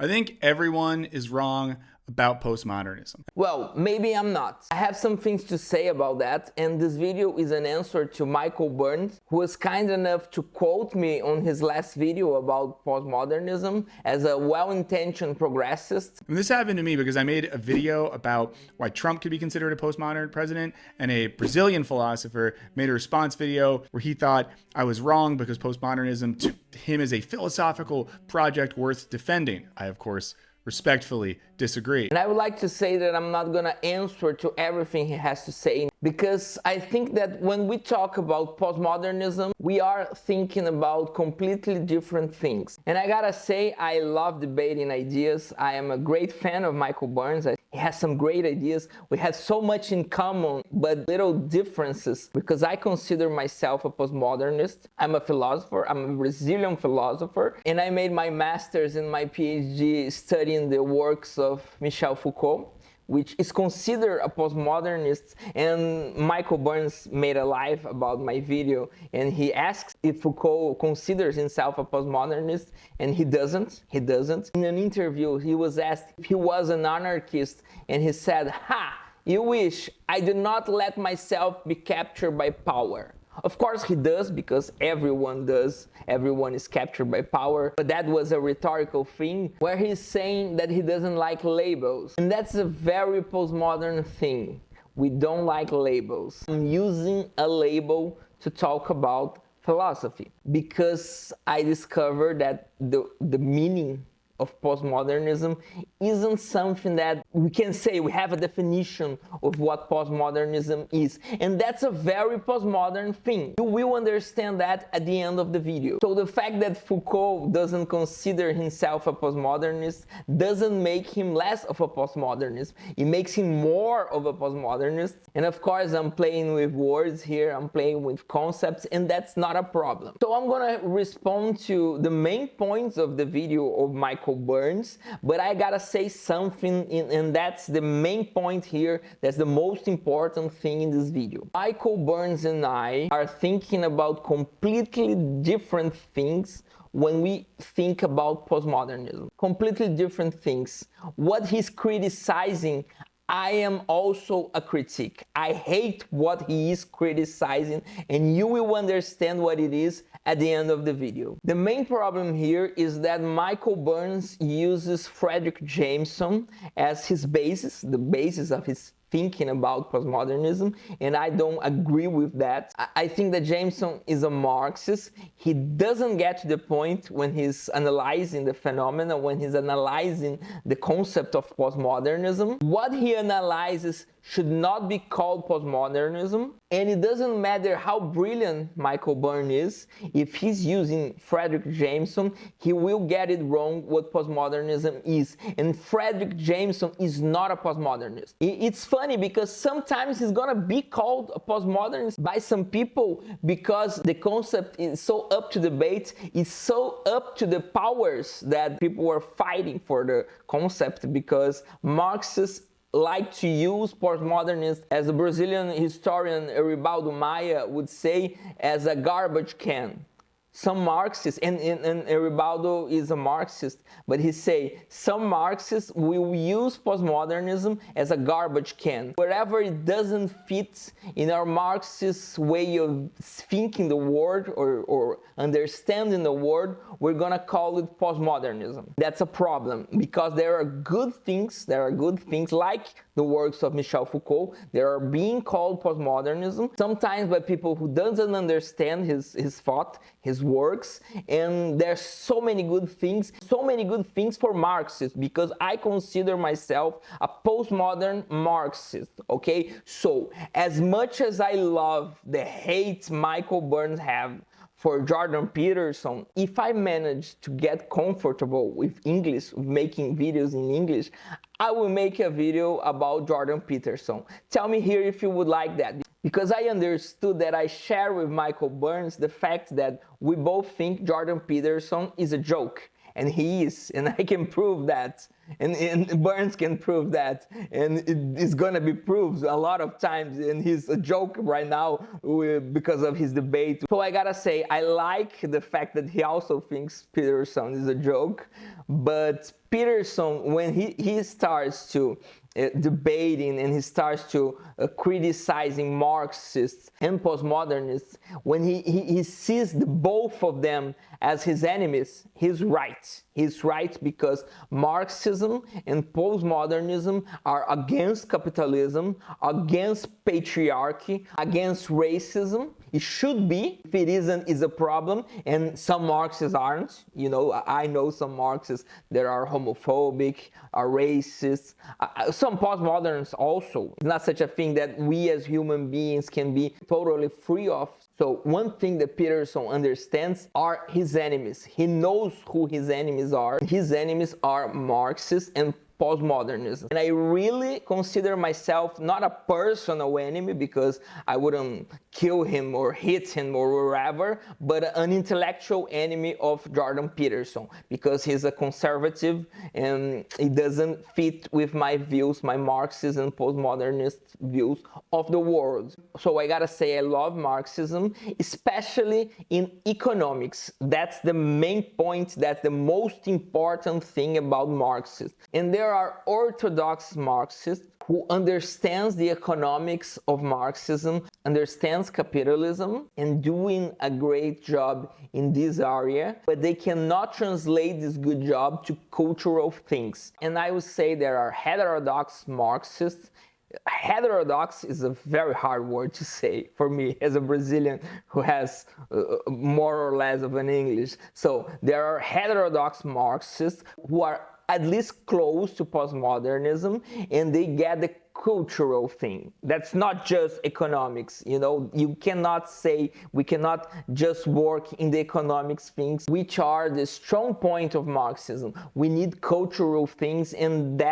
I think everyone is wrong about postmodernism. Well, maybe I'm not. I have some things to say about that, and this video is an answer to Michael Burns, who was kind enough to quote me on his last video about postmodernism as a well-intentioned progressist. And this happened to me because I made a video about why Trump could be considered a postmodern president, and a Brazilian philosopher made a response video where he thought I was wrong because postmodernism to him is a philosophical project worth defending. I, of course, respectfully disagree. And I would like to say that I'm not going to answer to everything he has to say, because I think that when we talk about postmodernism, we are thinking about completely different things. And I gotta say, I love debating ideas. I am a great fan of Michael Burns. He has some great ideas. We have so much in common, but little differences, because I consider myself a postmodernist. I'm a philosopher. I'm a Brazilian philosopher. And I made my master's and my PhD studying the works of Michel Foucault, which is considered a postmodernist. And Michael Burns made a live about my video, and he asks if Foucault considers himself a postmodernist, and he doesn't. In an interview, he was asked if he was an anarchist, and he said, "Ha, you wish I did not let myself be captured by power." Of course he does, because everyone does. Everyone is captured by power. But that was a rhetorical thing where he's saying that he doesn't like labels. And that's a very postmodern thing. We don't like labels. I'm using a label to talk about philosophy because I discovered that the meaning of postmodernism isn't something that we can say we have a definition of what postmodernism is. And that's a very postmodern thing. You will understand that at the end of the video. So the fact that Foucault doesn't consider himself a postmodernist doesn't make him less of a postmodernist. It makes him more of a postmodernist. And of course, I'm playing with words here, I'm playing with concepts, and that's not a problem. So I'm gonna respond to the main points of the video of Michael Burns, but I gotta say something, and that's the main point here. That's the most important thing in this video. Michael Burns and I are thinking about completely different things when we think about postmodernism. Completely different things. What he's criticizing, I am also a critic. I hate what he is criticizing, and you will understand what it is at the end of the video. The main problem here is that Michael Burns uses Fredric Jameson as his basis, the basis of his thinking about postmodernism, and I don't agree with that. I think that Jameson is a Marxist. He doesn't get to the point when he's analyzing the phenomena, when he's analyzing the concept of postmodernism. What he analyzes should not be called postmodernism, and it doesn't matter how brilliant Michael Burns is. If he's using Fredric Jameson, he will get it wrong what postmodernism is, and Fredric Jameson is not a postmodernist. It's funny because sometimes he's gonna be called a postmodernist by some people because the concept is so up to debate, it's so up to the powers that people are fighting for the concept, because Marxists like to use postmodernism, as the Brazilian historian Eribaldo Maia would say, as a garbage can. Some Marxists, and Eribaldo is a Marxist, but he say some Marxists will use postmodernism as a garbage can. Wherever it doesn't fit in our Marxist way of thinking the world or understanding the world, we're gonna call it postmodernism. That's a problem, because there are good things like the works of Michel Foucault. They are being called postmodernism, sometimes by people who doesn't understand his thought, his works, and there's so many good things for Marxists, because I consider myself a postmodern Marxist, okay? So, as much as I love the hate Michael Burns have for Jordan Peterson, if I manage to get comfortable with English, with making videos in English, I will make a video about Jordan Peterson. Tell me here if you would like that. Because I understood that I share with Michael Burns the fact that we both think Jordan Peterson is a joke. And he is, and I can prove that. and Burns can prove that, and it's gonna be proved a lot of times, and he's a joke right now because of his debate. So I gotta say, I like the fact that he also thinks Peterson is a joke, but Peterson, when he starts to debating and he starts to criticizing Marxists and postmodernists, when he sees both of them as his enemies, he's right. He's right, because Marxism and postmodernism are against capitalism, against patriarchy, against racism. It should be. If it isn't, it's a problem, and some Marxists aren't. You know, I know some Marxists that are homophobic, are racist. Some postmoderns also. It's not such a thing that we as human beings can be totally free of. So one thing that Peterson understands are his enemies. He knows who his enemies are. His enemies are Marxists and postmodernism. And I really consider myself not a personal enemy, because I wouldn't kill him or hit him or whatever, but an intellectual enemy of Jordan Peterson, because he's a conservative and it doesn't fit with my views, my Marxist and postmodernist views of the world. So I gotta say, I love Marxism, especially in economics. That's the main point, that's the most important thing about Marxists. And there are orthodox Marxists who understands the economics of Marxism, understands capitalism, and doing a great job in this area, but they cannot translate this good job to cultural things. And I would say there are heterodox Marxists. Heterodox is a very hard word to say for me as a Brazilian who has more or less of an English. So there are heterodox Marxists who are at least close to postmodernism, and they get the cultural thing. That's not just economics, you know. You cannot say we cannot just work in the economics things, which are the strong point of Marxism. We need cultural things, and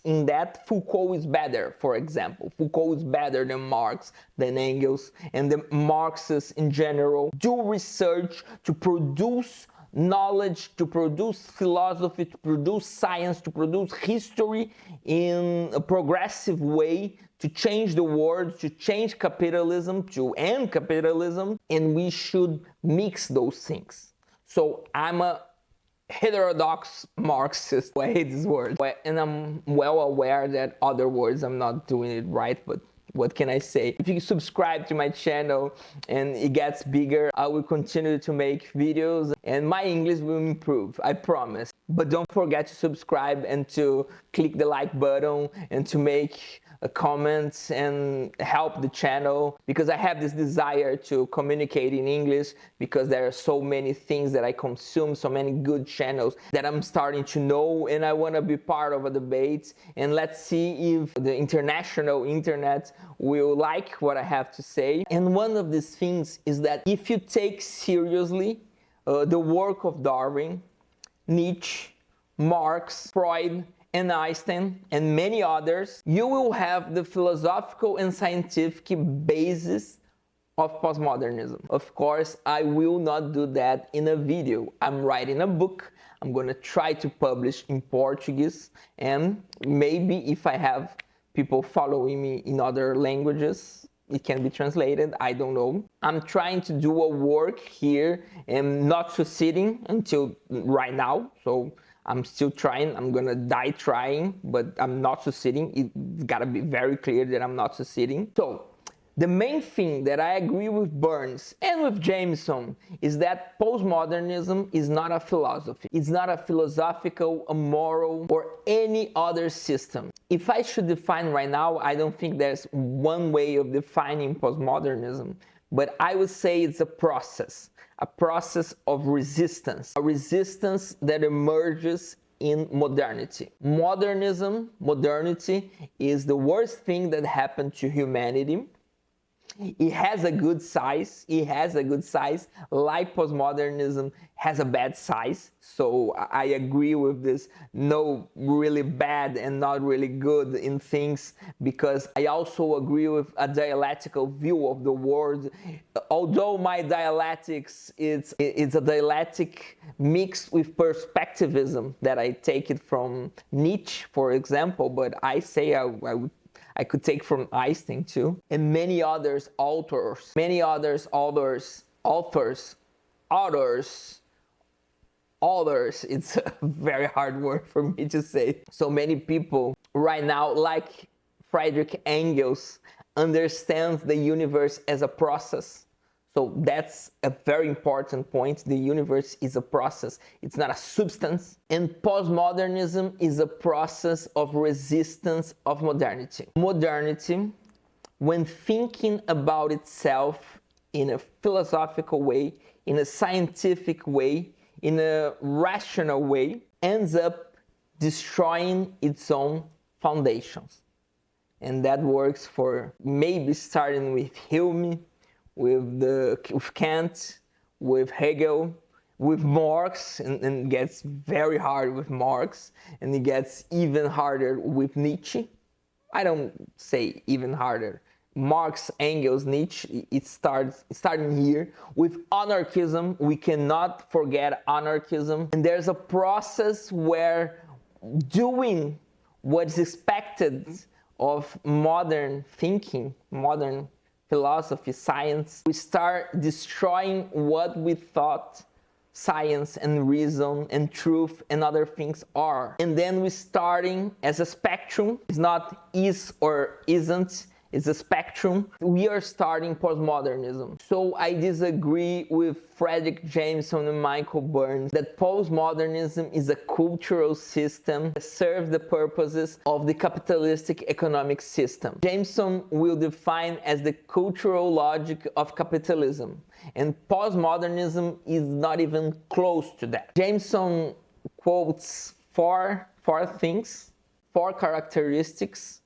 in that Foucault is better, for example. Foucault is better than Marx, than Engels, and the Marxists in general do research to produce knowledge, to produce philosophy, to produce science, to produce history in a progressive way, to change the world, to change capitalism, to end capitalism, and we should mix those things. So I'm a heterodox Marxist. I hate this word, and I'm well aware that other words I'm not doing it right, but what can I say? If you subscribe to my channel and it gets bigger, I will continue to make videos and my English will improve, I promise. But don't forget to subscribe and to click the like button and to make comments and help the channel, because I have this desire to communicate in English, because there are so many things that I consume, so many good channels that I'm starting to know, and I want to be part of a debate. And let's see if the international internet will like what I have to say. And one of these things is that if you take seriously the work of Darwin, Nietzsche, Marx, Freud, and Einstein, and many others, you will have the philosophical and scientific basis of postmodernism. Of course, I will not do that in a video. I'm writing a book. I'm gonna try to publish in Portuguese, and maybe if I have people following me in other languages, it can be translated, I don't know. I'm trying to do a work here and not succeeding until right now, so I'm still trying. I'm gonna die trying, but I'm not succeeding. It's gotta be very clear that I'm not succeeding. So the main thing that I agree with Burns and with Jameson is that postmodernism is not a philosophy. It's not a philosophical, a moral, or any other system. If I should define right now, I don't think there's one way of defining postmodernism, but I would say it's a process of resistance, a resistance that emerges in modernity. Modernity is the worst thing that happened to humanity. It has a good size. It has a good size. Like postmodernism has a bad size. So I agree with this. No really bad and not really good in things, because I also agree with a dialectical view of the world. Although my dialectics it's a dialectic mixed with perspectivism, that I take it from Nietzsche, for example, but I say I could take from Einstein too, and many others authors, it's a very hard word for me to say. So many people right now, like Friedrich Engels, understands the universe as a process. So that's a very important point. The universe is a process. It's not a substance. And postmodernism is a process of resistance of modernity. Modernity, when thinking about itself in a philosophical way, in a scientific way, in a rational way, ends up destroying its own foundations. And that works for maybe starting with Hume, with Kant, with Hegel, with Marx, and gets very hard with Marx, and it gets even harder with Nietzsche. I don't say even harder. Marx, Engels, Nietzsche, it starts starting here. With anarchism, we cannot forget anarchism. And there's a process where doing what's expected of modern thinking, modern philosophy, science, we start destroying what we thought science and reason and truth and other things are. And then we're starting as a spectrum. It's not is or isn't, it's a spectrum. We are starting postmodernism. So I disagree with Frederick Jameson and Michael Burns that postmodernism is a cultural system that serves the purposes of the capitalistic economic system. Jameson will define as the cultural logic of capitalism, and postmodernism is not even close to that. Jameson quotes four things, four characteristics,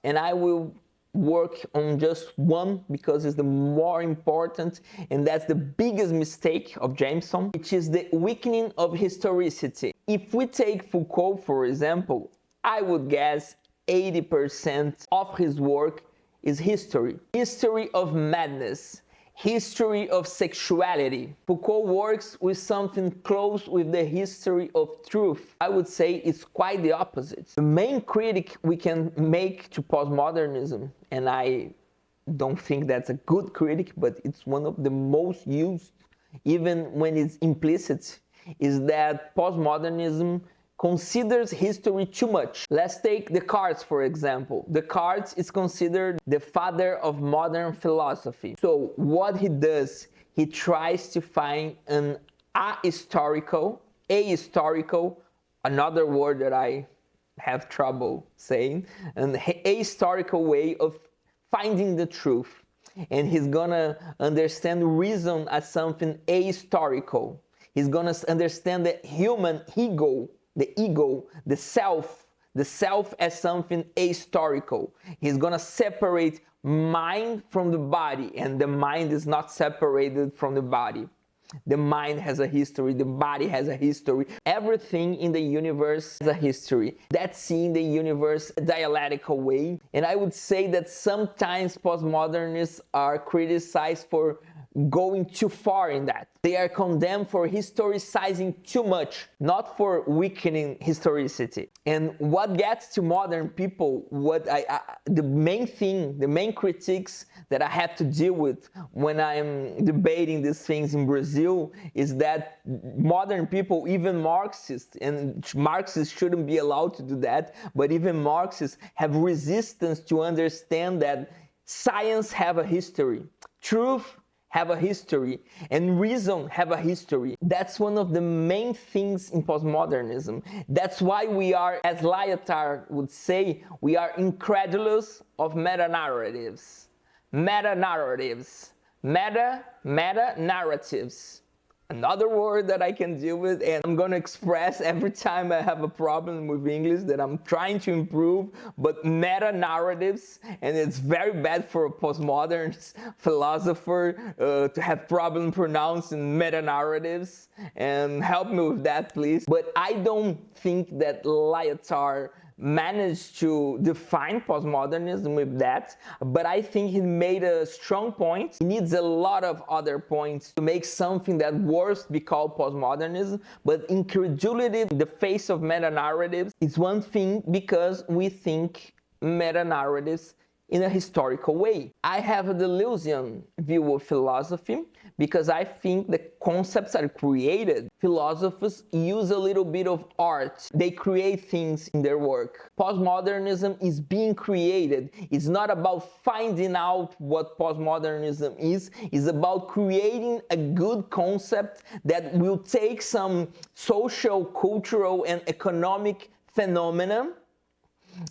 and I will work on just one because it's the more important, and that's the biggest mistake of Jameson, which is the weakening of historicity. If we take Foucault, for example, I would guess 80% of his work is history. History of madness, history of sexuality. Foucault works with something close with the history of truth. I would say it's quite the opposite. The main critic we can make to postmodernism, and I don't think that's a good critic, but it's one of the most used, even when it's implicit, is that postmodernism considers history too much. Let's take Descartes, for example. Descartes is considered the father of modern philosophy. So what he does, he tries to find an ahistorical, another word that I have trouble saying, an ahistorical way of finding the truth. And he's gonna understand reason as something ahistorical. He's gonna understand the human ego, the self as something ahistorical. He's gonna separate mind from the body, and the mind is not separated from the body. The mind has a history, the body has a history. Everything in the universe has a history. That's seeing the universe a dialectical way. And I would say that sometimes postmodernists are criticized for going too far in that. They are condemned for historicizing too much, not for weakening historicity. And what gets to modern people, the main critiques that I have to deal with when I'm debating these things in Brazil is that modern people, even Marxists, and Marxists shouldn't be allowed to do that, but even Marxists have resistance to understand that science have a history, truth have a history, and reason have a history. That's one of the main things in postmodernism. That's why we are, as Lyotard would say, we are incredulous of meta-narratives. Meta-narratives. another word that I can deal with, and I'm gonna express every time I have a problem with English that I'm trying to improve, but meta-narratives, and it's very bad for a postmodern philosopher to have problem pronouncing meta-narratives, and help me with that, please. But I don't think that Lyotard managed to define postmodernism with that, but I think he made a strong point. He needs a lot of other points to make something that worth be called postmodernism, but incredulity in the face of meta-narratives is one thing, because we think meta-narratives in a historical way. I have a delusion view of philosophy, because I think the concepts are created. Philosophers use a little bit of art. They create things in their work. Postmodernism is being created. It's not about finding out what postmodernism is. It's about creating a good concept that will take some social, cultural, and economic phenomena,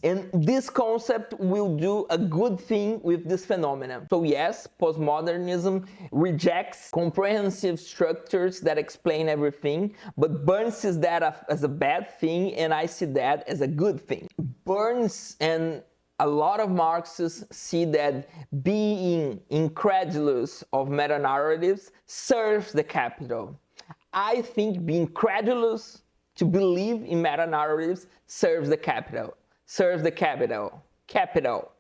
and this concept will do a good thing with this phenomenon. So yes, postmodernism rejects comprehensive structures that explain everything, but Burns sees that as a bad thing, and I see that as a good thing. Burns and a lot of Marxists see that being incredulous of meta-narratives serves the capital. I think being credulous to believe in meta-narratives serves the capital. Serves the capital. Capital.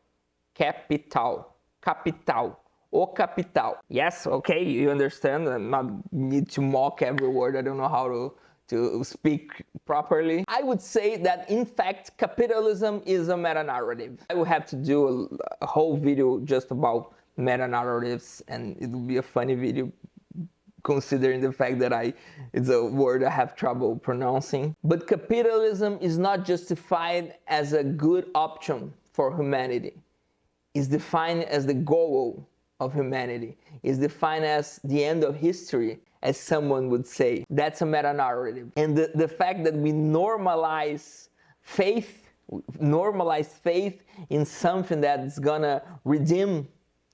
O capital. Yes, okay, you understand. I'm not need to mock every word. I don't know how to speak properly. I would say that, in fact, capitalism is a meta-narrative. I will have to do a whole video just about meta-narratives, and it will be a funny video, considering the fact that it's a word I have trouble pronouncing. But capitalism is not justified as a good option for humanity. It's defined as the goal of humanity. It's defined as the end of history, as someone would say. That's a meta-narrative. And the fact that we normalize faith in something that's gonna redeem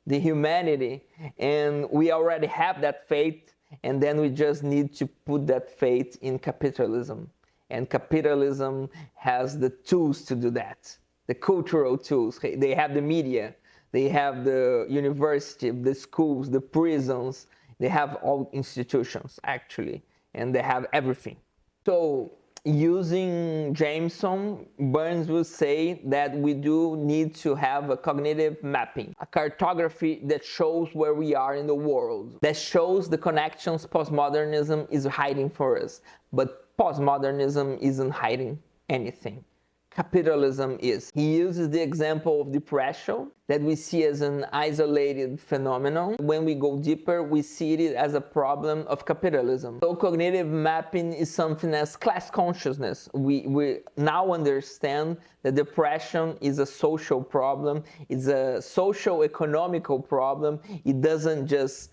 the humanity, and we already have that faith, and then we just need to put that faith in capitalism. And capitalism has the tools to do that, the cultural tools. They have the media, they have the university, the schools, the prisons, they have all institutions, actually, and they have everything. So, using Jameson, Burns will say that we do need to have a cognitive mapping, a cartography that shows where we are in the world, that shows the connections postmodernism is hiding for us. But postmodernism isn't hiding anything. Capitalism is. He uses the example of depression that we see as an isolated phenomenon. When we go deeper, we see it as a problem of capitalism. So cognitive mapping is something as class consciousness. We now understand that depression is a social problem. It's a social-economical problem. It doesn't just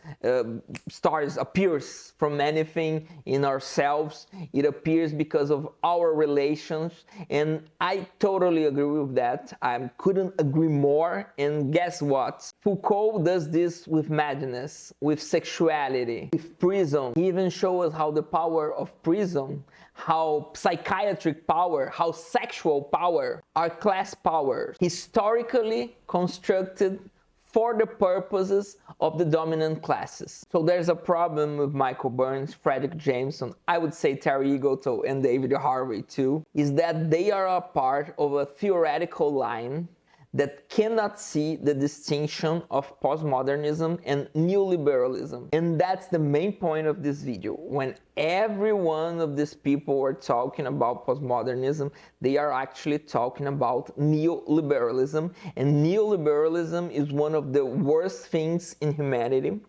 appears from anything in ourselves. It appears because of our relations. And I totally agree with that. I couldn't agree more. And guess what? Foucault does this with madness, with sexuality, with prison. He even shows us how the power of prison, how psychiatric power, how sexual power are class powers, historically constructed for the purposes of the dominant classes. So there's a problem with Michael Burns, Frederick Jameson, I would say Terry Eagleton and David Harvey too, is that they are a part of a theoretical line that cannot see the distinction of postmodernism and neoliberalism. And that's the main point of this video. When every one of these people are talking about postmodernism, they are actually talking about neoliberalism. And neoliberalism is one of the worst things in humanity.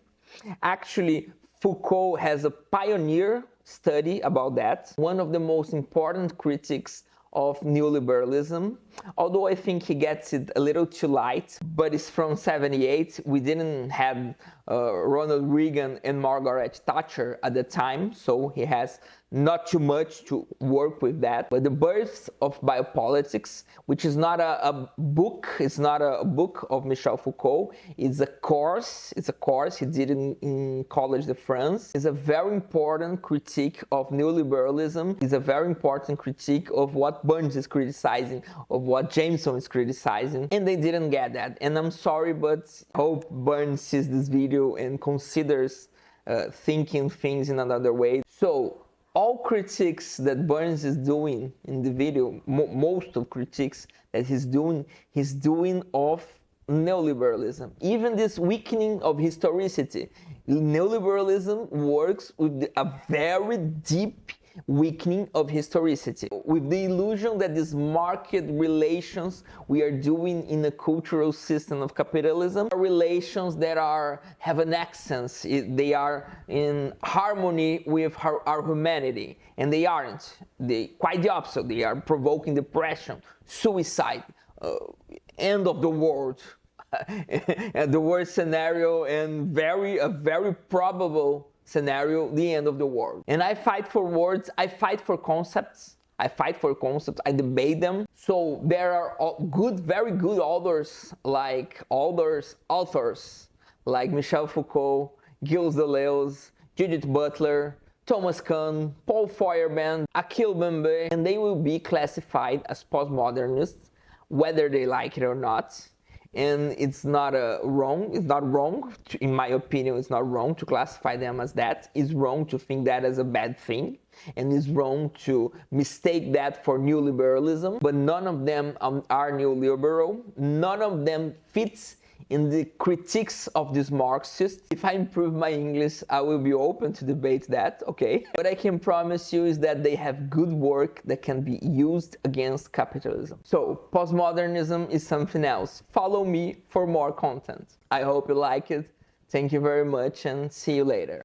Actually, Foucault has a pioneer study about that. One of the most important critics of neoliberalism, although I think he gets it a little too light, but it's from 78. We didn't have Ronald Reagan and Margaret Thatcher at the time, so he has not too much to work with that. But The Birth of Biopolitics, which is not a book, it's not a book of Michel Foucault, it's a course he did in College de France. It's a very important critique of neoliberalism. It's a very important critique of what Burns is criticizing, of what Jameson is criticizing, and they didn't get that. And I'm sorry, but hope Burns sees this video and considers thinking things in another way. So all critiques that Burns is doing in the video, most of critiques that he's doing of neoliberalism. Even this weakening of historicity. Neoliberalism works with a very deep weakening of historicity, with the illusion that these market relations we are doing in a cultural system of capitalism are relations that have an essence, they are in harmony with our humanity, and they aren't. Quite the opposite. They are provoking depression, suicide, end of the world, the worst scenario, and a very probable scenario, the end of the world. And I fight for words, I fight for concepts, I debate them. So there are very good authors like Michel Foucault, Gilles Deleuze, Judith Butler, Thomas Kuhn, Paul Feuerbach, Achille Mbembe, and they will be classified as postmodernists, whether they like it or not. And it's not wrong, in my opinion, it's not wrong to classify them as that. It's wrong to think that as a bad thing, and it's wrong to mistake that for neoliberalism. But none of them are neoliberal, none of them fits in the critiques of these Marxists. If I improve my English, I will be open to debate that, okay? What I can promise you is that they have good work that can be used against capitalism. So, postmodernism is something else. Follow me for more content. I hope you like it. Thank you very much and see you later.